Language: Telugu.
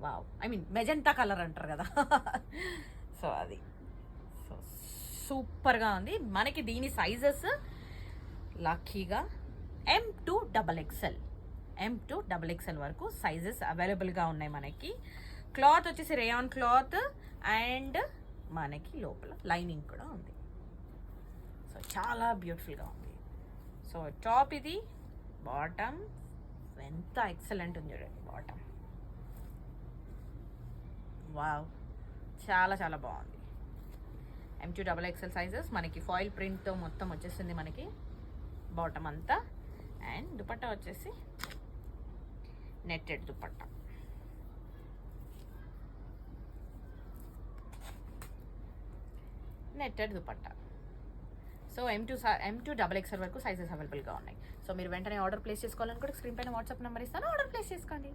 Wow, I mean magenta colour అంటారు కదా. సో అది సో సూపర్గా ఉంది. మనకి దీని సైజెస్ లక్కీగా M2XXL M2XXL వరకు సైజెస్ అవైలబుల్గా ఉన్నాయి మనకి. క్లాత్ వచ్చేసి రేయాన్ క్లాత్ అండ్ మనకి లోపల లైనింగ్ కూడా ఉంది. సో చాలా బ్యూటిఫుల్గా ఉంది. సో టాప్ ఇది, బాటమ్ ఎంత ఎక్సలెంట్ ఉంది చూడండి బాటమ్. వావ్, చాలా చాలా బాగుంది. M2XXL సైజెస్ మనకి ఫాయిల్ ప్రింట్తో మొత్తం వచ్చేసింది మనకి బాటమ్ అంతా. అండ్ దుపట్టా వచ్చేసి netted dupatta. Netted dupatta. So M2XXL వరకు సైజెస్ అవైలబుల్గా ఉన్నాయి. సో మీరు వెంటనే ఆర్డర్ ప్లేస్ చేసుకోవాలనుకుంటే స్క్రీన్ పైన వాట్సాప్ నెంబర్ ఇస్తాను, ఆర్డర్ ప్లేస్ చేసుకోండి.